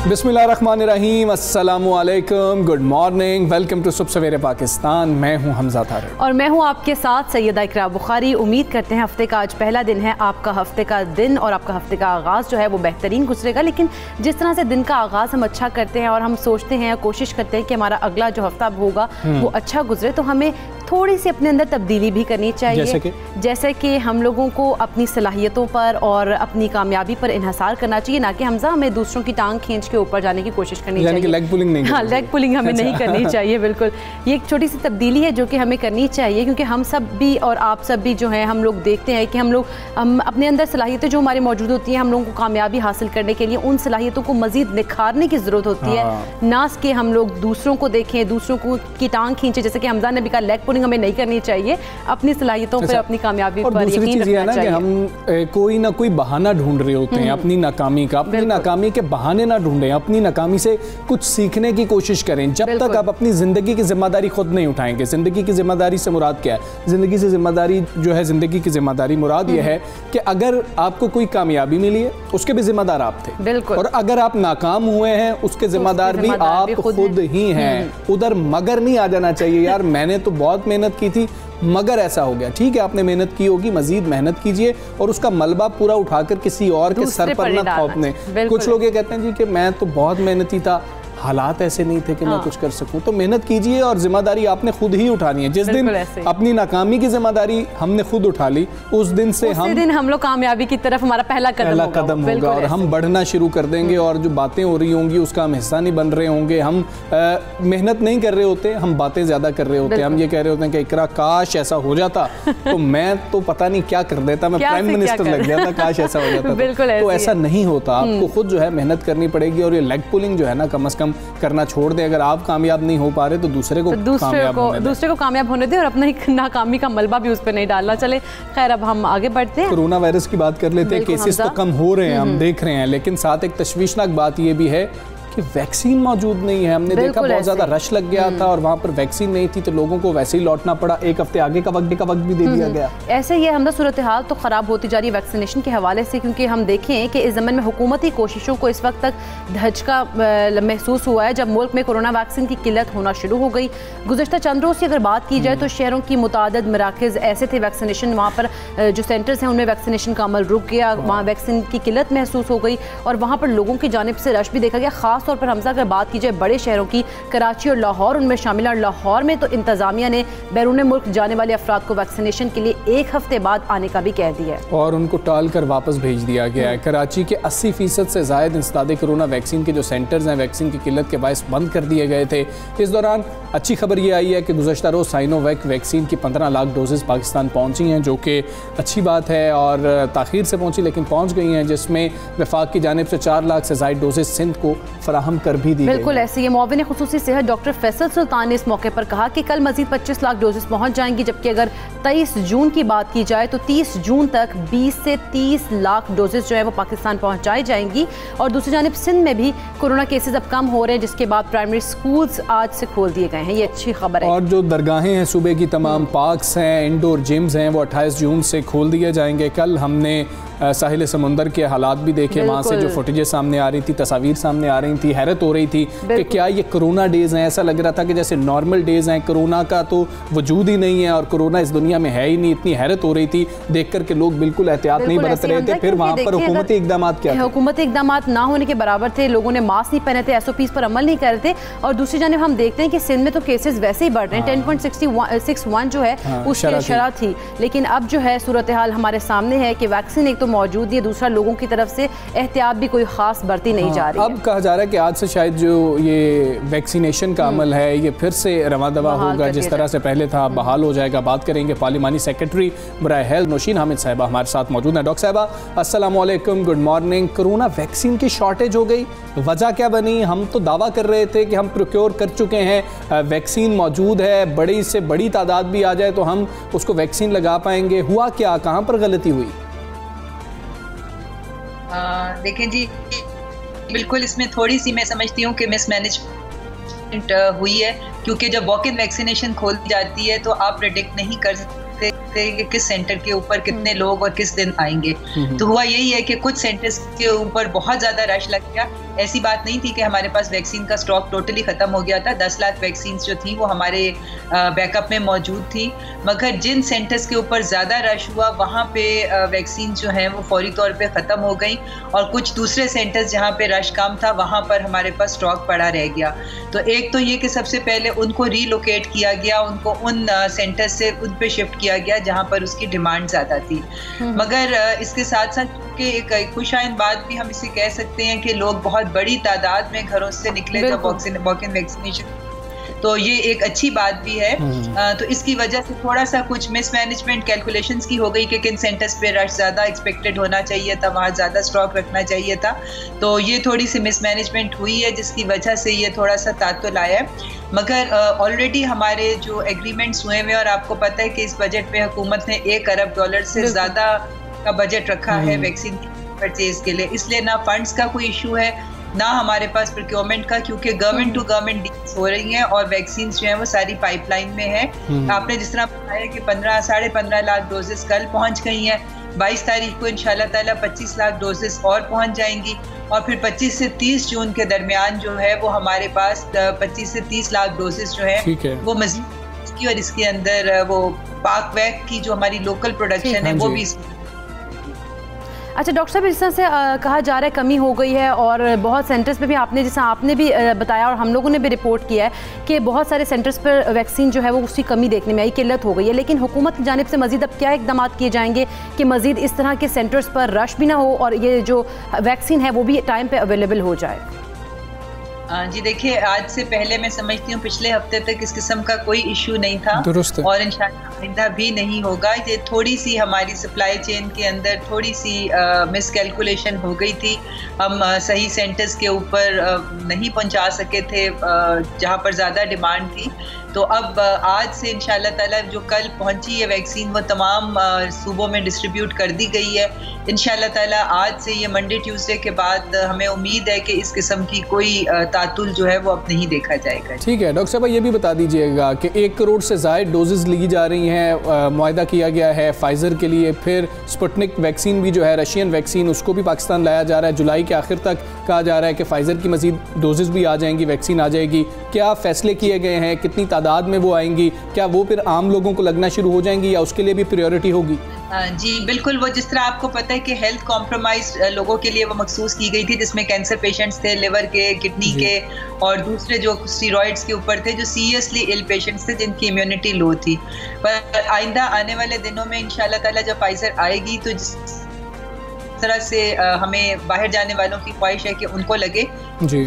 बिस्मिल्लाहिर्रहमानिर्रहीम, अस्सलामुअलैकुम, good morning, welcome to सुबह सवेरे पाकिस्तान। मैं हूं हमजा तारिक और मैं हूं आपके साथ सैयदा इकरा बुखारी। उम्मीद करते हैं हफ्ते का आज पहला दिन है, आपका हफ्ते का दिन और आपका हफ्ते का आगाज़ जो है वो बेहतरीन गुजरेगा। लेकिन जिस तरह से दिन का आगाज़ हम अच्छा करते हैं और हम सोचते हैं, कोशिश करते हैं कि हमारा अगला जो हफ्ता होगा वो अच्छा गुजरे, तो हमें थोड़ी सी अपने अंदर तब्दीली भी करनी चाहिए। जैसे कि हम लोगों को अपनी सलाहियतों पर और अपनी कामयाबी पर इन्हसार करना चाहिए, ना कि हमजा हमें दूसरों की टांग खींच के ऊपर जाने की कोशिश करनी चाहिए। लेग पुलिंग नहीं, हाँ, लेग पुलिंग हमें नहीं करनी चाहिए। बिल्कुल, ये एक छोटी सी तब्दीली है जो कि हमें करनी चाहिए, क्योंकि हम सब भी और आप सब भी जो है हम लोग देखते हैं कि हम अपने अंदर सलाहियतें जो हमारी मौजूद होती हैं, हम लोगों को कामयाबी हासिल करने के लिए उन सलाहियतों को मजीद निखारने की ज़रूरत होती है, ना कि हम लोग दूसरों को देखें, दूसरों को की टांग खींचे। जैसे कि हमजा ने भी कहा, लेग पुलिंग हमें नहीं करनी चाहिए, अपनी सलाहियतों पर, अपनी कामयाबी पर यकीन रखना चाहिए। हम कोई ना कोई बहाना ढूंढ रहे होते हैं अपनी नाकामी का, अपनी नाकामी के बहाने ना ढूंढें, अपनी नाकामी से कुछ सीखने की कोशिश करें। जब तक आप अपनी ज़िंदगी की जिम्मेदारी खुद नहीं उठाएंगे, ज़िंदगी की जिम्मेदारी से मुराद क्या है? ज़िंदगी से जिम्मेदारी जो है, ज़िंदगी की जिम्मेदारी मुराद यह है कि अगर आपको कोई कामयाबी मिली है उसके भी जिम्मेदार आप थे, और अगर आप नाकाम हुए हैं उसके जिम्मेदार भी आप खुद ही हैं। उधर मगर नहीं आ जाना चाहिए, यार मैंने तो बहुत मेहनत की थी मगर ऐसा हो गया। ठीक है, आपने मेहनत की होगी, मजीद मेहनत कीजिए और उसका मलबा पूरा उठाकर किसी और के सर पर ना थोपने। कुछ लोग ये कहते हैं जी कि मैं तो बहुत मेहनती था, हालात ऐसे नहीं थे कि मैं कुछ कर सकूं। तो मेहनत कीजिए और जिम्मेदारी आपने खुद ही उठानी है। जिस दिन अपनी नाकामी की जिम्मेदारी हमने खुद उठा ली, उस दिन से हम लोग कामयाबी की तरफ हमारा पहला कदम होगा और हम बढ़ना शुरू कर देंगे। और जो बातें हो रही होंगी उसका हम हिस्सा नहीं बन रहे होंगे। हम मेहनत नहीं कर रहे होते, हम बातें ज्यादा कर रहे होते हैं। हम ये कह रहे होते हैं कि इकरा काश ऐसा हो जाता तो मैं तो पता नहीं क्या कर देता, मैं प्राइम मिनिस्टर लग गया था, काश ऐसा हो जाता। तो ऐसा नहीं होता, आपको खुद जो है मेहनत करनी पड़ेगी। और ये लेग पुलिंग जो है ना, कम अज कम करना छोड़ दे। अगर आप कामयाब नहीं हो पा रहे तो दूसरे को कामयाब होने दे और अपनी नाकामी का मलबा भी उस पर नहीं डालना। चले खैर, अब हम आगे बढ़ते हैं, कोरोना वायरस की बात कर लेते हैं। केसेस तो कम हो रहे हैं, हम देख रहे हैं, लेकिन साथ एक तशवीशनाक बात ये भी है कि वैक्सीन मौजूद नहीं है। हमने देखा बहुत ज़्यादा रश लग गया था और वहाँ पर वैक्सीन नहीं थी, तो लोगों को वैसे ही लौटना पड़ा। एक हफ्ते आगे का वक्त भी दे दिया गया। ऐसे ये हमदा सूरत हाल तो ख़राब होती जा रही है वैक्सीनेशन के हवाले से, क्योंकि हम देखें कि इस ज़माने में हुकूमती कोशिशों को इस वक्त तक धचका महसूस हुआ है जब मुल्क में कोरोना वैक्सीन की किल्लत होना शुरू हो गई। गुज़श्ता चंद रोज़ की अगर बात की जाए तो शहरों की मुतादिद मराकज़ ऐसे थे वैक्सीनेशन, वहाँ पर जो सेंटर्स हैं उनमें वैक्सीनेशन का अमल रुक गया, वहाँ वैक्सीन की किल्लत महसूस हो गई और वहाँ पर लोगों की जानिब से रश भी देखा गया। ख़ास तौर पर हमजा अगर बात की जाए बड़े शहरों की, कराची और लाहौर उनमें शामिल है। लाहौर में तो इंतजामिया ने बैरून मुल्क जाने वाले अफराद को वैक्सीनेशन के लिए 1 हफ्ते बाद आने का भी कह दिया है और उनको टाल कर वापस भेज दिया गया है। कराची के 80% से ज़ायद इंसदाद कोरोना वैक्सीन के जो सेंटर्स हैं वैक्सीन की किल्लत के बायस बंद कर दिए गए थे। इस दौरान अच्छी खबर ये आई है कि गुज़श्ता रोज़ साइनोवैक वैक्सीन की 15 लाख डोजेज़ पाकिस्तान पहुँची हैं, जो कि अच्छी बात है और ताख़ीर से पहुँची लेकिन पहुँच गई हैं, जिसमें वफाक की जानिब से 4 लाख से ज़ायद डोजेज़ सिंध को फराहम कर भी दी। बिल्कुल ऐसे ही मुआविन खुसूसी सेहत डॉक्टर फैसल सुल्तान ने इस मौके पर कहा कि कल मजीद 25 लाख डोजेस पहुंच जाएंगी, जबकि अगर 23 जून की बात की जाए तो 30 जून तक 20 से 30 लाख डोजेस जो है वो पाकिस्तान पहुंचाई जाएंगी। और दूसरी जानिब सिंध में भी कोरोना केसेस अब कम हो रहे हैं, जिसके बाद प्राइमरी स्कूल्स आज से खोल दिए गए हैं। ये अच्छी खबर है। और जो दरगाहें हैं सूबे की, तमाम पार्क्स हैं, इंडोर जिम्स हैं, वो 28 जून से खोल दिए जाएंगे। कल हमने साहिल समुंदर के हालात भी देखे, वहाँ से जो फुटेजेस सामने आ रही थी, तस्वीर सामने आ रही थी, हैरत हो रही थी कि क्या ये कोरोना डेज हैं। ऐसा लग रहा था कि जैसे नॉर्मल डेज हैं, कोरोना का तो वजूद ही नहीं है और कोरोना इस दुनिया में है ही नहीं। इतनी हैरत हो रही थी देख कर के लोग बिल्कुल एहतियात नहीं बरत रहे थे। फिर वहाँ पर हुकूमती इकदाम क्या थे? हुकूमती इकदाम ना होने के बराबर थे। लोगों ने मास्क नहीं पहने थे, SOPs पर अमल नहीं कर रहे थे। और दूसरी जानिब हम देखते हैं कि सिंध में तो केसेस वैसे ही बढ़ रहे हैं। 10.61 जो है उसकी शरह थी, लेकिन अब जो है सूरत हाल हमारे सामने है कि वैक्सीन एक तो तो मौजूद है, दूसरा लोगों की तरफ से एहतियात भी कोई ख़ास बरती नहीं जा रही। अब कहा जा रहा है कि आज से शायद जो ये वैक्सीनेशन का अमल है ये फिर से रवा दवा होगा, जिस तरह से पहले था बहाल हो जाएगा। बात करेंगे पार्लिमानी सेक्रेटरी बराए हेल्थ नौशीन हामिद साहिबा हमारे साथ मौजूद हैं। डॉक्टर साहिबा अस्सलाम वालेकुम, गुड मॉर्निंग। कोरोना वैक्सीन की शॉर्टेज हो गई, वजह क्या बनी? हम तो दावा कर रहे थे कि हम प्रोक्योर कर चुके हैं, वैक्सीन मौजूद है, बड़ी से बड़ी तादाद भी आ जाए तो हम उसको वैक्सीन लगा पाएंगे। हुआ क्या, कहाँ पर गलती हुई? देखें जी, बिल्कुल इसमें थोड़ी सी मैं समझती हूँ कि मिसमैनेजमेंट हुई है, क्योंकि जब वॉक इन वैक्सीनेशन खोल दी जाती है तो आप प्रेडिक्ट नहीं कर सकते कि किस सेंटर के ऊपर कितने लोग और किस दिन आएंगे। तो हुआ यही है कि कुछ सेंटर्स के ऊपर बहुत ज़्यादा रश लग गया। ऐसी बात नहीं थी कि हमारे पास वैक्सीन का स्टॉक टोटली ख़त्म हो गया था। 10 लाख वैक्सीन जो थी वो हमारे बैकअप में मौजूद थी, मगर जिन सेंटर्स के ऊपर ज़्यादा रश हुआ वहाँ पे वैक्सीन जो है वो फौरी तौर पे ख़त्म हो गई, और कुछ दूसरे सेंटर्स जहाँ पे रश कम था वहाँ पर हमारे पास स्टॉक पड़ा रह गया। तो एक तो ये कि सबसे पहले उनको रीलोकेट किया गया, उनको उन सेंटर से उन पे शिफ्ट किया गया जहाँ पर उसकी डिमांड ज़्यादा थी। मगर इसके साथ साथ कि एक खुशाइन बात भी हम इसे कह सकते हैं कि लोग बहुत बड़ी तादाद में घरों से निकले जब वॉक इन वैक्सीनेशन, तो ये एक अच्छी बात भी है। तो इसकी वजह से थोड़ा सा कुछ मिसमैनेजमेंट कैलकुलेशंस की हो गई कि किन सेंटर्स पे रश ज़्यादा एक्सपेक्टेड होना चाहिए था, वहाँ ज़्यादा स्टॉक रखना चाहिए था। तो ये थोड़ी सी मिसमैनेजमेंट हुई है जिसकी वजह से ये थोड़ा सा तातुल आया है। मगर ऑलरेडी हमारे जो एग्रीमेंट्स हुए हैं, और आपको पता है कि इस बजट में हुकूमत ने $1 अरब से ज़्यादा का बजट रखा है वैक्सीन परचेज के लिए, इसलिए ना फंड्स का कोई इशू है ना हमारे पास प्रोक्योरमेंट का, क्योंकि गवर्नमेंट टू गवर्नमेंट डील्स हो रही हैं और वैक्सीन जो है वो सारी पाइपलाइन में है। आपने जिस तरह बताया कि 15-15.5 लाख डोजेस कल पहुंच गई हैं, 22 तारीख को इंशाल्लाह ताला 25 लाख डोजेस और पहुंच जाएंगी, और फिर 25 से 30 जून के दरमियान जो है वो हमारे पास 25 से 30 लाख डोजेस जो है वो मजीद की, और इसके अंदर वो पाक वैक की जो हमारी लोकल प्रोडक्शन है वो भी। अच्छा डॉक्टर साहब, जिस तरह से कहा जा रहा है कमी हो गई है, और बहुत सेंटर्स पे भी आपने भी बताया और हम लोगों ने भी रिपोर्ट किया है कि बहुत सारे सेंटर्स पर वैक्सीन जो है वो उसकी कमी देखने में आई, किल्लत हो गई है। लेकिन हुकूमत की जानिब से मज़ीद अब क्या इकदाम किए जाएंगे कि मज़ीद इस तरह के सेंटर्स पर रश भी ना हो और ये जो वैक्सीन है वो भी टाइम पर अवेलेबल हो जाए? जी देखिए, आज से पहले मैं समझती हूँ पिछले हफ्ते तक इस किस्म का कोई इशू नहीं था, और इंशाल्लाह आइंदा भी नहीं होगा। ये थोड़ी सी हमारी सप्लाई चेन के अंदर थोड़ी सी मिसकैलकुलेशन हो गई थी। हम सही सेंटर्स के ऊपर नहीं पहुँचा सके थे जहाँ पर ज़्यादा डिमांड थी। तो अब आज से इंशाल्लाह ताला जो कल पहुंची है वैक्सीन वो तमाम सूबों में डिस्ट्रीब्यूट कर दी गई है। इंशाल्लाह ताला आज से ये मंडे ट्यूसडे के बाद हमें उम्मीद है कि इस किस्म की कोई तातुल जो है वो अब नहीं देखा जाएगा। ठीक है डॉक्टर साहब, ये भी बता दीजिएगा कि 1 करोड़ से ज़ायद डोजेज़ ली जा रही हैं, मुआहदा किया गया है फाइज़र के लिए, फिर स्पुतनिक वैक्सीन भी जो है रशियन वैक्सीन उसको भी पाकिस्तान लाया जा रहा है। जुलाई के आखिर तक कहा जा रहा है कि फाइज़र की मज़ीद डोजेज़ भी आ जाएंगी, वैक्सीन आ जाएगी। क्या फ़ैसले किए गए हैं, कितनी तादाद में वो आएंगी? क्या वो फिर आम लोगों को लगना शुरू हो जाएंगी या उसके लिए भी प्रायोरिटी होगी? जी बिल्कुल, वो जिस तरह आपको पता है कि हेल्थ कॉम्प्रोमाइज लोगों के लिए वो मखसूस की गई थी, जिसमें कैंसर पेशेंट्स थे, लिवर के, किडनी के, और दूसरे जो स्टीरॉइड्स के ऊपर थे, जो सीरियसली इल पेशेंट्स थे जिनकी इम्यूनिटी लो थी। पर आइंदा आने वाले दिनों में इंशाल्लाह ताला जब फाइजर आएगी तो जिस तरह से हमें बाहर जाने वालों की ख्वाहिश है कि उनको लगे जी,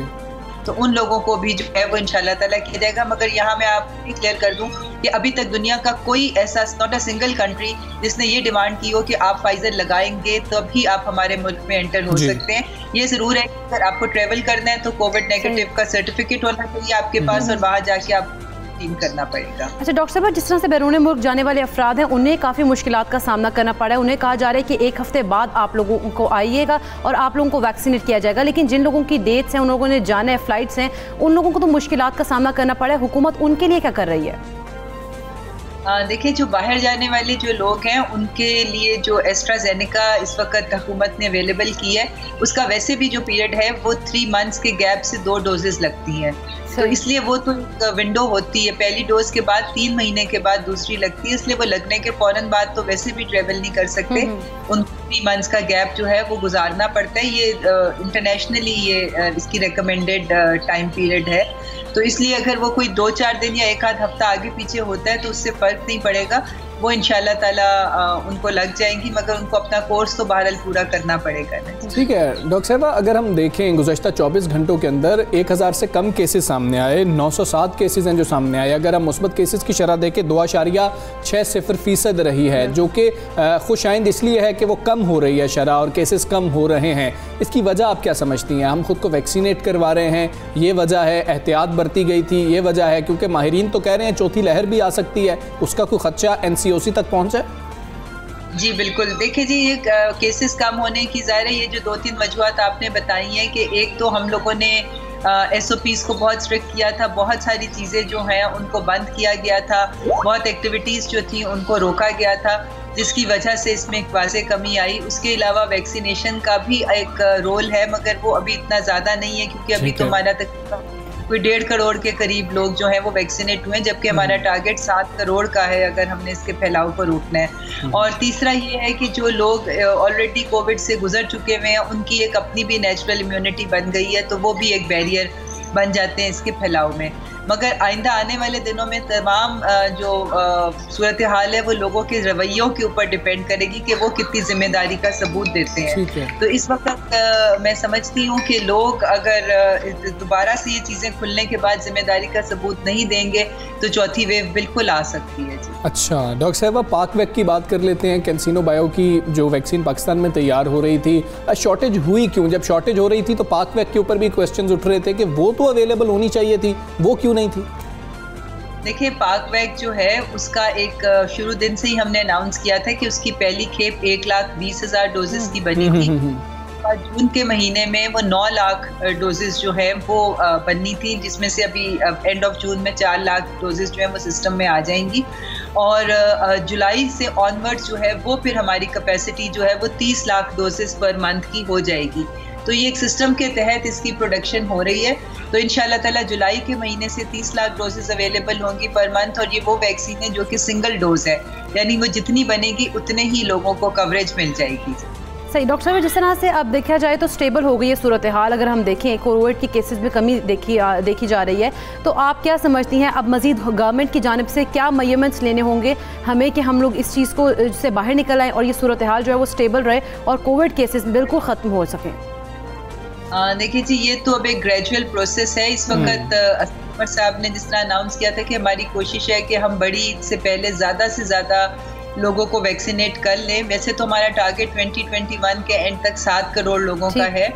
तो उन लोगों को भी जो है वो इंशाल्लाह ताला किया जाएगा। मगर यहाँ मैं आपको क्लियर कर दूं कि अभी तक दुनिया का कोई ऐसा नॉट अ सिंगल कंट्री जिसने ये डिमांड की हो कि आप फाइजर लगाएंगे तभी आप हमारे मुल्क में एंटर हो सकते हैं। ये जरूर है कि अगर आपको ट्रेवल करना है तो कोविड नेगेटिव का सर्टिफिकेट होना चाहिए आपके पास, और वहाँ जाके आप करना पड़ेगा। अच्छा डॉक्टर साहब, जिस तरह से बैरून मुल्क जाने वाले अफराद हैं उन्हें काफ़ी मुश्किलात का सामना करना पड़ा है। उन्हें कहा जा रहा है कि 1 हफ्ते बाद आप लोगों को आइएगा और आप लोगों को वैक्सीनेट किया जाएगा, लेकिन जिन लोगों की डेट्स हैं, उन लोगों ने जाना है, फ्लाइट्स हैं, उन लोगों को तो मुश्किलात का सामना करना पड़ा है। हुकूमत उनके लिए क्या कर रही है? देखिए, जो बाहर जाने वाले जो लोग हैं उनके लिए जो एस्ट्राजेनेका इस वक्त हुकूमत ने अवेलेबल की है उसका वैसे भी जो पीरियड है वो 3 मंथ्स के गैप से 2 डोजेस लगती हैं, तो इसलिए वो तो विंडो होती है। पहली डोज के बाद 3 महीने के बाद दूसरी लगती है, इसलिए वो लगने के फौरन बाद तो वैसे भी ट्रेवल नहीं कर सकते। उनको 3 मंथ्स का गैप जो है वो गुजारना पड़ता है। ये इंटरनेशनली ये इसकी रिकमेंडेड टाइम पीरियड है, तो इसलिए अगर वो कोई 2-4 दिन या 1 आध हफ्ता आगे पीछे होता है तो उससे फ़र्क नहीं पड़ेगा। वो इंशाल्लाह ताला उनको लग जाएंगी, मगर उनको अपना कोर्स तो बहरहाल पूरा करना पड़ेगा। ठीक है डॉक्टर साहिबा, अगर हम देखें गुज़श्ता 24 घंटों के अंदर 1000 से कम केसेस सामने आए, 907 केसेस हैं जो सामने आए। अगर हम मुस्बत केसेस की शरह देखें 2.60% रही है, जो कि खुशाइंद इसलिए है कि वो कम हो रही है शरह और केसेस कम हो रहे हैं। इसकी वजह आप क्या समझती हैं? हम खुद को वैक्सीनेट करवा रहे हैं, ये वजह है? एहतियात बरती गई थी, ये वजह है? क्योंकि माहिरीन तो कह रहे हैं चौथी लहर भी आ सकती है, उसका कोई खदशा NCOC तक पहुँचा? जी बिल्कुल, देखिए जी, ये केसेस कम होने की ज़ाहिर है ये जो 2-3 वजूहत आपने बताई हैं कि एक तो हम लोगों ने SOPs को बहुत स्ट्रिक्ट किया था, बहुत सारी चीज़ें जो हैं उनको बंद किया गया था, बहुत एक्टिविटीज़ जो थी उनको रोका गया था, जिसकी वजह से इसमें एक वाज़े कमी आई। उसके अलावा वैक्सीनेशन का भी एक रोल है, मगर वो अभी इतना ज़्यादा नहीं है क्योंकि अभी तो हमारा तक कोई 1.5 करोड़ के करीब लोग जो हैं वो वैक्सीनेट हुए हैं, जबकि हमारा टारगेट 7 करोड़ का है अगर हमने इसके फैलाव को रोकना है। और तीसरा ये है कि जो लोग ऑलरेडी कोविड से गुजर चुके हुए हैं उनकी एक अपनी भी नेचुरल इम्यूनिटी बन गई है, तो वो भी एक बैरियर बन जाते हैं इसके फैलाव में। मगर आइंदा आने वाले दिनों में तमाम जो सूरत हाल है वो लोगों के रवैयों के ऊपर डिपेंड करेगी कि वो कितनी जिम्मेदारी का सबूत देते हैं। तो इस वक्त मैं समझती हूँ कि लोग अगर दोबारा से ये चीज़ें खुलने के बाद जिम्मेदारी का सबूत नहीं देंगे तो चौथी वेव बिल्कुल आ सकती है। जी अच्छा डॉक्टर साहिबा, पाकवैक की बात कर लेते हैं। कैंसिनो बायो की जो वैक्सीन पाकिस्तान में तैयार हो रही थी, शॉर्टेज हुई क्यों? जब शॉर्टेज हो रही थी तो पाकवैक के ऊपर भी क्वेश्चंस उठ रहे थे कि वो तो अवेलेबल होनी चाहिए थी, वो क्यों नहीं थी? देखिए, पाकवैक जो है उसका एक शुरू दिन से ही हमने अनाउंस किया था कि उसकी पहली खेप 1,20,000 डोजेस की बनी थी। जून के महीने में वो 9 लाख डोजेस जो है वो बननी थी, जिसमें से अभी एंड ऑफ जून में 4 लाख डोजेस जो है वो सिस्टम में आ जाएंगी। और जुलाई से ऑनवर्ड्स जो है वो फिर हमारी कैपेसिटी जो है वो 30 लाख डोजेस पर मंथ की हो जाएगी। तो ये एक सिस्टम के तहत इसकी प्रोडक्शन हो रही है। तो इंशाल्लाह ताला जुलाई के महीने से 30 लाख डोजेस अवेलेबल होंगी पर मंथ, और ये वो वैक्सीन है जो कि सिंगल डोज है, यानी वो जितनी बनेगी उतने ही लोगों को कवरेज मिल जाएगी। सही डॉक्टर साहब, जिस तरह से अब देखा जाए तो स्टेबल हो गई है सूरत हाल। अगर हम देखें कोविड की केसेस में कमी देखी जा रही है, तो आप क्या समझती हैं अब मजीद गवर्नमेंट की जानिब से क्या मेजरमेंट्स लेने होंगे हमें कि हम लोग इस चीज़ को से बाहर निकल आएँ और ये सूरत हाल जो है वो स्टेबल रहे और कोविड केसेस बिल्कुल ख़त्म हो सकें? देखिए जी, ये तो अब एक ग्रेजुअल प्रोसेस है। इस वक्त असद साहब ने जिस तरह अनाउंस किया था कि हमारी कोशिश है कि हम बड़ी ईद से पहले ज़्यादा से ज़्यादा लोगों को वैक्सीनेट कर लें। वैसे तो हमारा टारगेट 2021 के एंड तक 7 करोड़ लोगों का है,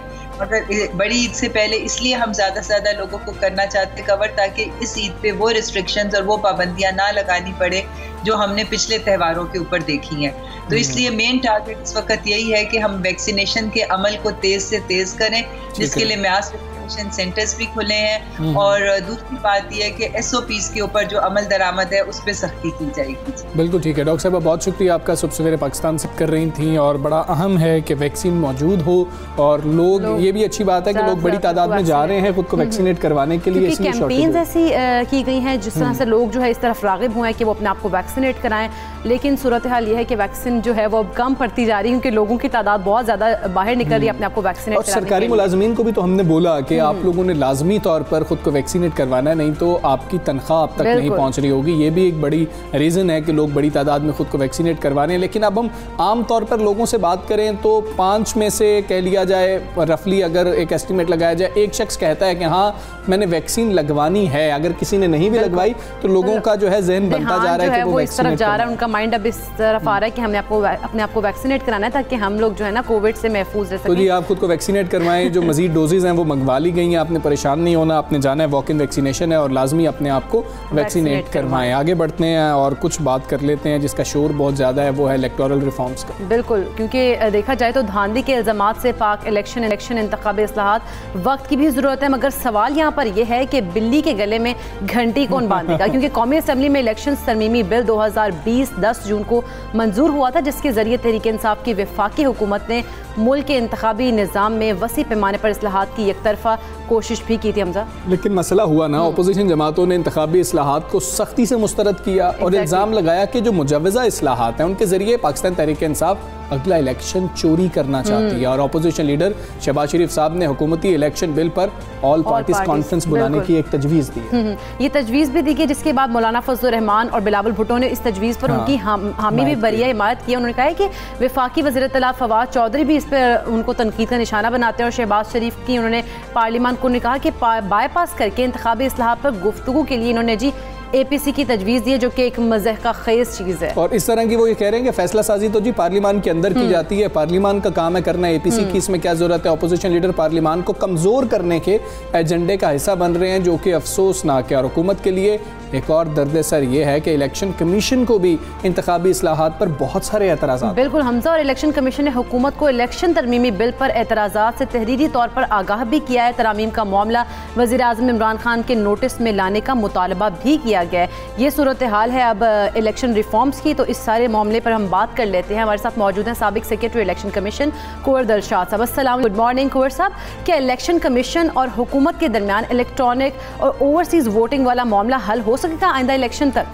मगर बड़ी ईद से पहले इसलिए हम ज़्यादा से ज़्यादा लोगों को करना चाहते कवर, ताकि इस ईद पे वो रिस्ट्रिक्शंस और वो पाबंदियाँ ना लगानी पड़े जो हमने पिछले त्योहारों के ऊपर देखी हैं। तो इसलिए मेन टारगेट इस वक्त यही है कि हम वैक्सीनेशन के अमल को तेज़ से तेज़ करें, जिसके लिए मास वैक्सीनेशन सेंटर्स भी खुले हैं। और दूसरी बात यह है कि SOPs के ऊपर जो अमल दरामद है उस पर सख्ती की जाएगी। बिल्कुल ठीक है डॉक्टर साहब, बहुत शुक्रिया आपका। सुबह सवेरे पाकिस्तान से कर रही थी और बड़ा अहम है कि वैक्सीन मौजूद हो और लोग ये भी अच्छी बात है कि लोग बड़ी तादाद में जा रहे हैं खुद को वैक्सीनेट करवाने के लिए। कैंपेन्स ऐसी की गई हैं जिस तरह से लोग जो है इस तरफ राग़िब हुए हैं कि वो अपने आप को वैक्सीनेट कराएं, लेकिन सूरत हाल ये है कि वैक्सीन जो है वो अब कम पड़ती जा रही है क्योंकि लोगों की तादाद बहुत ज़्यादा बाहर निकल रही है अपने आप को वैक्सीनेट कराने। और सरकारी मुलाजमीन को भी तो हमने बोला कि आप लोगों ने लाजमी तौर पर खुद को वैक्सीनेट करवाना है, नहीं तो आपकी तनख्वाह अब तक नहीं पहुंच रही होगी। ये भी एक बड़ी रीज़न है कि लोग बड़ी तादाद में खुद को वैक्सीनेट करवाने। लेकिन अब हम आम तौर पर लोगों से बात करें तो 5 में से कह लिया जाए रफली, अगर एक एस्टिमेट लगाया जाए, एक शख्स कहता है कि हाँ मैंने वैक्सीन लगवानी है। अगर किसी ने नहीं भी लगवाई तो लोगों का जो है जहन बनता जा रहा है कि वो इस तरफ जा रहा है, उनका माइंड अब इस तरफ आ रहा है कि हमने अपने आप को वैक्सीनेट कराना है ताकि हम लोग जो है ना कोविड से महफूज रह सकें। तो जी आप खुद को वैक्सीनेट करवाएं। जो मजीद डोजेज हैं वो मंगवा ली गई हैं, आपने परेशान नहीं होना, आपने जाना है वॉक इन वैक्सीनेशन है और लाजमी अपने आप को वैक्सीनेट करवाएं। आगे बढ़ते हैं और कुछ बात कर लेते हैं जिसका शोर बहुत ज़्यादा है, वो है इलेक्टोरल रिफॉर्म्स का। बिल्कुल, क्योंकि देखा जाए तो धांधली के इल्ज़ामात से पाक इलेक्शन इंतखाबी इस्लाहात वक्त की भी ज़रूरत है, मगर सवाल यहाँ पर यह है कि बिल्ली के गले में घंटी कौन बांधेगा? क्योंकि कौमी असम्बली में इलेक्शन तरमीमी बिल 2020 10 जून को मंजूर हुआ था, जिसके जरिए तहरीक इंसाफ की वफाकी हुकूमत ने मुल्क के इंतखाबी निज़ाम में वसी पैमाने पर इस्लाहात की एकतरफा कोशिश भी की थी हमजा। लेकिन मसला हुआ ना, अपोजिशन जमातों ने इंतखाबी इस्लाहात को सख्ती से मुस्तरद किया और इल्ज़ाम लगाया कि जो मुजव्वज़ा इस्लाहात हैं उनके ज़रिए पाकिस्तान तहरीक इंसाफ अगला इलेक्शन चोरी करना चाहती है। और अपोजिशन लीडर शहबाज शरीफ साहब ने हुकूमती इलेक्शन बिल पर ऑल पार्टीज कॉन्फ्रेंस बुलाने की एक तजवीज़ दी है। ये तजवीज़ भी दी गई, जिसके बाद मौलाना फजल रहमान और बिलावल भुट्टो ने इस तजवीज़ पर उनकी हामी भी बरिया इमारत की। उन्होंने कहा है कि वफाकी वज़ीर इत्तला फवाद चौधरी भी इस पर उनको तनकीद का निशाना बनाते हैं। और शहबाज शरीफ की उन्होंने पार्लियामान को कहा कि बाईपास करके इंतखाबी इस्लाहात पर गुफ्तगू के लिए इन्होंने जी APC की तजवीज़ दी है, जो कि एक मज़ह का खेज़ चीज़ है। और इस तरह की वो ये कह रहे हैं कि फैसला साजी तो जी पार्लियामान के अंदर की जाती है, पार्लियामान का काम है करना, APC की इसमें क्या ज़रूरत है। अपोजिशन लीडर पार्लियामान को कमज़ोर करने के एजेंडे का हिस्सा बन रहे हैं, जो कि अफसोसनाक है। और हुकूमत के लिए एक और दर्द सर ये है कि इलेक्शन कमीशन को भी इंतखाबी इस्लाहात पर बहुत सारे एतराज़ात। बिल्कुल हमजा, और इलेक्शन कमीशन ने हुकूमत को इलेक्शन तरमीमी बिल पर एतराज़ात से तहरीरी तौर पर आगाह भी किया है। तरामीम का मामला वज़ीर आज़म इमरान खान के नोटिस में लाने का मुतालबा भी किया गया है। ये सूरत हाल है अब इलेक्शन रिफॉर्म्स की। तो इस सारे मामले पर हम बात कर लेते हैं। हमारे साथ मौजूद हैं साबिक सेक्रेटरी इलेक्शन कमीशन कुंवर दिलशाद साहब। अस्सलाम, गुड मॉर्निंग कुंवर साहब। क्या इलेक्शन कमीशन और हुकूमत के दरमियान इलेक्ट्रॉनिक और ओवरसीज वोटिंग वाला मामला हल हो सकेगा आइंदा इलेक्शन तक?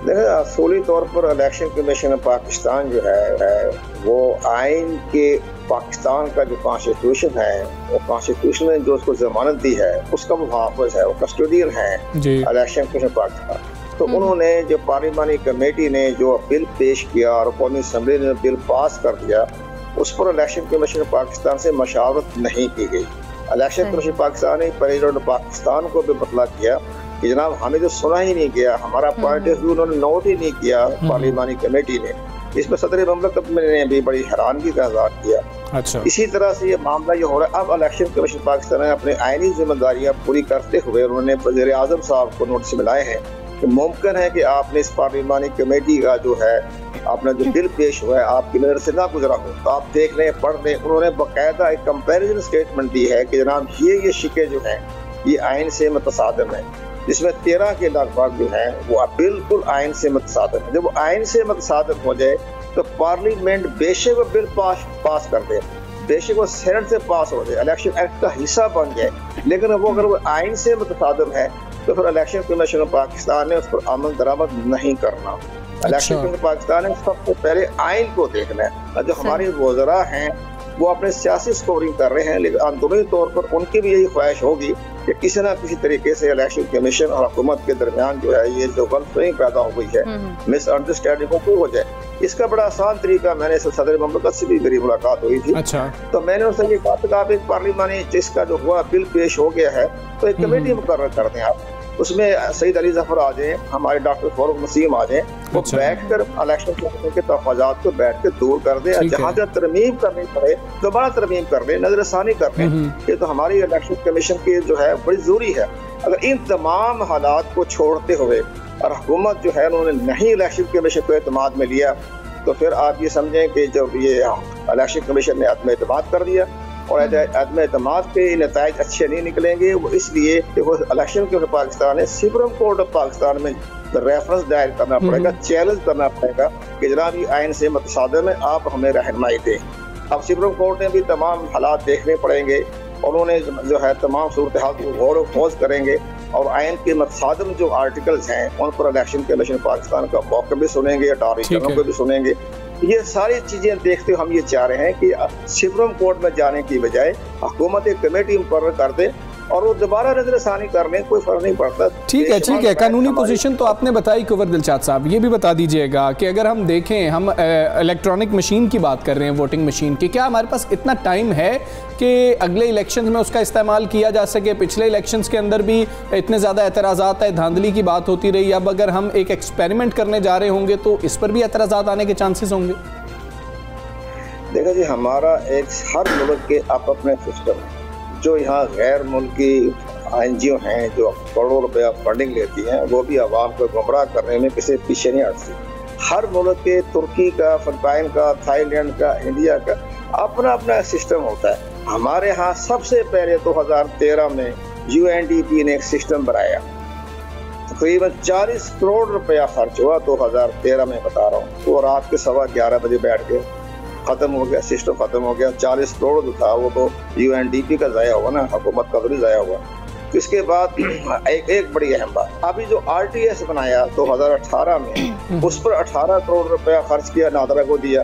असूली तौर पर इलेक्शन कमीशन पाकिस्तान जो है वो आइन के पाकिस्तान का जो कॉन्स्टिट्यूशन है, वो कॉन्स्टिट्यूशन ने जो उसको जमानत दी है उसका वो मुहाफ़िज़ है, वो कस्टोडियन है इलेक्शन कमीशन पाकिस्तान। तो उन्होंने जो पार्लिमानी कमेटी ने जो बिल पेश किया और कौमी असम्बली ने बिल पास कर दिया, उस पर इलेक्शन कमीशन पाकिस्तान से मशावरत नहीं की गई। इलेक्शन कमीशन पाकिस्तान ने प्रेसिडेंट पाकिस्तान को भी बतला किया कि जनाब हमें तो सुना ही नहीं किया, हमारा पॉइंट ऑफ व्यू उन्होंने नोट ही नहीं किया पार्लिमानी कमेटी ने। इसमें सदर ममलकत ने भी बड़ी हैरानगी का इज़हार किया। अच्छा, इसी तरह से ये मामला ये हो रहा है। अब इलेक्शन कमीशन पाकिस्तान ने अपने आईनी जिम्मेदारियां पूरी करते हुए उन्होंने वज़ीर आज़म साहब को नोटिस मिलाए हैं कि मुमकिन है कि आपने इस पार्लिमानी कमेटी का जो है अपना जो बिल पेश हुआ है आपकी नज़र से ना गुजरा हो, तो आप देख लें, पढ़ लें। उन्होंने बाकायदा एक कंपेरिजन स्टेटमेंट दी है कि जनाब ये शिके जो हैं ये आइन से मुतसादिम है, जिसमें 13 के लगभग जो है वो बिल्कुल आइन से मुतसादिम है। जब वो आइन से मुतसादिम हो जाए तो पार्लियामेंट बेशक वो बिल पास कर दे, बेशक वो सेनेट से पास हो जाए, इलेक्शन एक्ट का हिस्सा बन जाए, लेकिन वो अगर वो आइन से मुतसादिम है तो फिर इलेक्शन कमीशन पाकिस्तान ने उस पर अमल दरामद नहीं करना। इलेक्शन कमीशन पाकिस्तान ने सबसे पहले आइन को देखना है। जो हमारे वज़रा हैं वो अपने सियासी स्कोरिंग कर रहे हैं, लेकिन अंदरूनी तौर पर उनकी भी यही ख्वाहिश होगी कि किसी न किसी तरीके से इलेक्शन कमीशन और हुकूमत के दरमियान जो है ये जो गलतफहमी पैदा हो गई है, मिसअंडरस्टैंडिंग को हो जाए। इसका बड़ा आसान तरीका, मैंने सदर ममलकत से भी मेरी मुलाकात हुई थी। अच्छा, तो मैंने उनसे ये कहा था आप एक पार्लिमानी जिसका जो हुआ बिल पेश हो गया है तो एक कमेटी मुकर्रर कर दें आप, उसमें सईद अली जफर आ जाए, हमारे डॉक्टर फारूक नसीम आ जाए, वो बैठकर इलेक्शन कमीशन के तफाजात को बैठ कर दूर कर दे, जहाँ जहाँ तरमीम करनी पड़े दोबारा तरमीम कर दे, नजरसानी कर दे। ये तो हमारी इलेक्शन कमीशन की जो है बड़ी जरूरी है। अगर इन तमाम हालात को छोड़ते हुए और हुकूमत जो है उन्होंने नहीं इलेक्शन कमीशन को एतमाद में लिया, तो फिर आप ये समझें कि जब ये इलेक्शन कमीशन ने अदम एतमाद कर दिया और अदम एतमाद के नताइज अच्छे नहीं निकलेंगे। वो इसलिए कि वो इलेक्शन कमीशन पाकिस्तान है, सुप्रीम कोर्ट ऑफ पाकिस्तान में रेफरेंस दायर करना पड़ेगा, चैलेंज करना पड़ेगा कि जनाब ये आइन से मुतसादिम है, आप हमें रहनुमाई दें। अब सुप्रीम कोर्ट ने भी तमाम हालात देखने पड़ेंगे, उन्होंने जो है तमाम सूरत हाल को गौर खोज करेंगे और आइन के मुतसादिम जो आर्टिकल्स हैं उन पर इलेक्शन कमीशन पाकिस्तान का मौक़िफ़ भी सुनेंगे, अटॉर्नी जनरल को भी सुनेंगे। ये सारी चीजें देखते हुए हम ये चाह रहे हैं कि सुप्रीम कोर्ट में जाने की बजाय हुकूमत एक कमेटी मुकर्रर कर दे और वो दोबारा नजरसानी कर लें, कोई फर्क नहीं पड़ता। ठीक है, कानूनी पोजीशन तो आपने बताई कुंवर दिलशाद साहब। ये भी बता दीजिएगा कि अगर हम देखें, हम इलेक्ट्रॉनिक मशीन की बात कर रहे हैं, वोटिंग मशीन की, क्या हमारे पास इतना टाइम है कि अगले इलेक्शन में उसका इस्तेमाल किया जा सके? पिछले इलेक्शन के अंदर भी इतने ज़्यादा एतराज़ात है, धांधली की बात होती रही। अब अगर हम एक एक्सपेरिमेंट करने जा रहे होंगे तो इस पर भी एतराज़ात आने के चांसेस होंगे? देखो जी, हमारा एक हर मुल्क के अपने सिस्टम है। जो यहाँ गैर मुल्की NGO हैं जो करोड़ों रुपया फंडिंग लेती हैं, वो भी आवाम को गुमराह करने में किसी पीछे नहीं हटती। हर मुल्क के, तुर्की का, फिलिपाइन का, थाईलैंड का, इंडिया का अपना अपना सिस्टम होता है। हमारे यहाँ सबसे पहले 2013 में UNDP ने एक सिस्टम बनाया, तकरीबन 40 करोड़ रुपया खर्च हुआ 2013 में, बता रहा हूँ। वो रात के 11:15 बजे बैठ गए, खत्म हो गया, सिस्टम खत्म हो गया। 40 करोड़ जो था वो तो UNDP का ज़ाया हुआ ना, हुकूमत का भी ज़ाया हुआ। इसके बाद एक बड़ी अहम बात, अभी जो RTS बनाया 2018 में, उस पर 18 करोड़ रुपया खर्च किया, नादरा को दिया,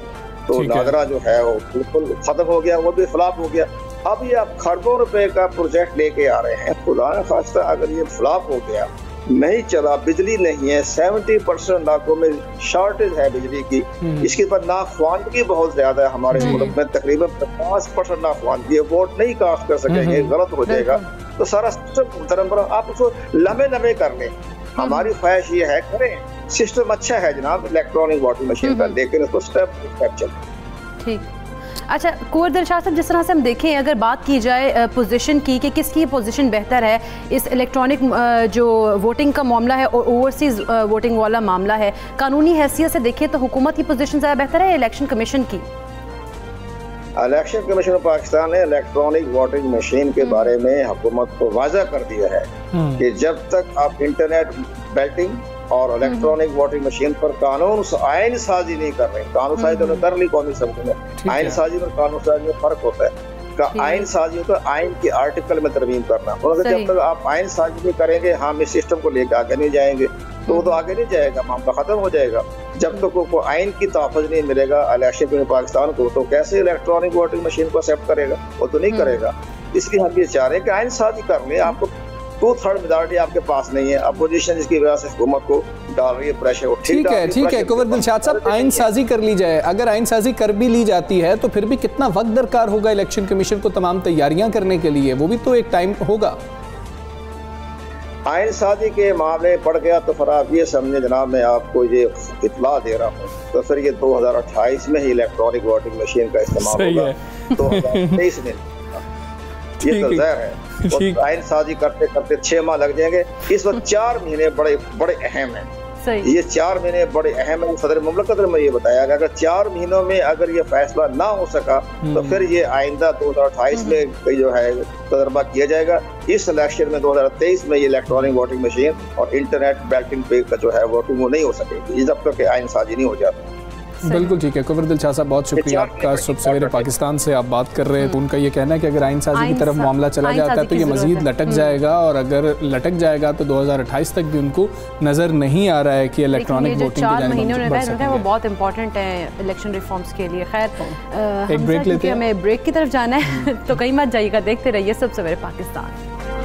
तो नादरा जो है वो बिल्कुल खत्म हो गया, वो भी फ्लॉप हो गया। अब ये आप खरबों रुपए का प्रोजेक्ट लेके आ रहे हैं, खुदा न खास्ता अगर ये फ्लॉप हो गया, नहीं चला, बिजली नहीं है, 70% इलाकों में शॉर्टेज है बिजली की, इसके बाद नाख्वानगी बहुत ज्यादा है हमारे मुल्क में, तकरीबन 50% नाख्वानगी है, वोट नहीं कास्ट कर सकेंगे, गलत हो जाएगा, तो सारा सिस्टम धर्म पर आप उसको लम्बे कर लें। हमारी ख्वाहिश ये है करें, सिस्टम अच्छा है जनाब इलेक्ट्रॉनिक वोटिंग मशीन का, लेकिन उसको स्टेप बाय स्टेप चलें। ठीक। अच्छा कुंवर दिलशाद साहब, जिस तरह से हम देखें, अगर बात की जाए पोजीशन की कि किसकी पोजीशन बेहतर है, इस इलेक्ट्रॉनिक जो वोटिंग का मामला है और ओवरसीज वोटिंग वाला मामला है, कानूनी हैसियत से देखें तो हुकूमत की पोजीशन ज़्यादा बेहतर है इलेक्शन कमीशन की? इलेक्शन कमीशन ऑफ पाकिस्तान ने इलेक्ट्रॉनिक वोटिंग मशीन के बारे में हुकूमत को वाज़ा कर दिया है कि जब तक आप इंटरनेट बैटिंग और इलेक्ट्रॉनिक वोटिंग मशीन पर कानून आइन साजी नहीं कर रहे, कानून साजी तो कर ली कौमी असम्बली में, आइन साजी और कानून साजी में फर्क होता है। का आइन साजी होता है आइन के आर्टिकल में तरमीम करना, और जब तक आप आइन साजी नहीं करेंगे, हम इस सिस्टम को लेकर आगे नहीं जाएंगे, तो वो तो आगे नहीं जाएगा, मामला खत्म हो जाएगा। जब तक को आइन की तहफ़्फ़ुज़ नहीं मिलेगा इलेक्शन कमीशन पाकिस्तान को, तो कैसे इलेक्ट्रॉनिक वोटिंग मशीन को एक्सेप्ट करेगा? वो तो नहीं करेगा। इसलिए हम ये चाह रहे हैं कि आइन साजी कर लें। आपको 2/3 मेजॉरिटी आपके पास नहीं है, अपोजिशन जिसकी वजह से हुकूमत को डाल रही है प्रेशर। ठीक है कुंवर दिलशाद साहब, आइन साजी कर ली जाए, अगर आइन साजी कर भी ली जाती है तो फिर भी कितना वक्त दरकार होगा इलेक्शन कमीशन को तमाम तैयारियां करने के लिए? वो भी तो एक टाइम होगा। आइन साजी के मामले पड़ गया तो फिर आप ये समझे जनाब, मैं आपको ये इतला दे रहा हूँ, तो फिर ये 2028 में ही इलेक्ट्रॉनिक वोटिंग मशीन का इस्तेमाल होगा, 2023 में। ये तो ज़ाहिर है, आइन साजी करते करते 6 माह लग जाएंगे। इस वक्त 4 महीने बड़े अहम हैं। ये 4 महीने बड़े अहम है। सदर मुमलकत ने ये बताया कि अगर 4 महीनों में अगर ये फैसला ना हो सका तो फिर ये आइंदा 2028 में जो है तजर्बा किया जाएगा। इस इलेक्शन में 2023 में ये इलेक्ट्रॉनिक वोटिंग मशीन और इंटरनेट बैटिंग पे का जो है वोटिंग वो नहीं हो सकेगी जब तक आइन साजी नहीं हो जाता। बिल्कुल ठीक है कुंवर दिलशाद साहब, बहुत शुक्रिया आपका। सुबह सवेरे पाकिस्तान से आप बात कर रहे हैं, तो उनका ये कहना है कि अगर आइन साजी की तरफ मामला चला जाता है तो ये मजीद लटक जाएगा, और अगर लटक जाएगा तो 2028 तक भी उनको नजर नहीं आ रहा है कि इलेक्ट्रॉनिक वोटिंग की जानिब वो बहुत इंपॉर्टेंट है इलेक्शन रिफॉर्म्स के लिए। खैर एक ब्रेक लेते हैं, हमें ब्रेक की तरफ जाना है तो कहीं मत जाइएगा, देखते रहिए सुबह सवेरे पाकिस्तान।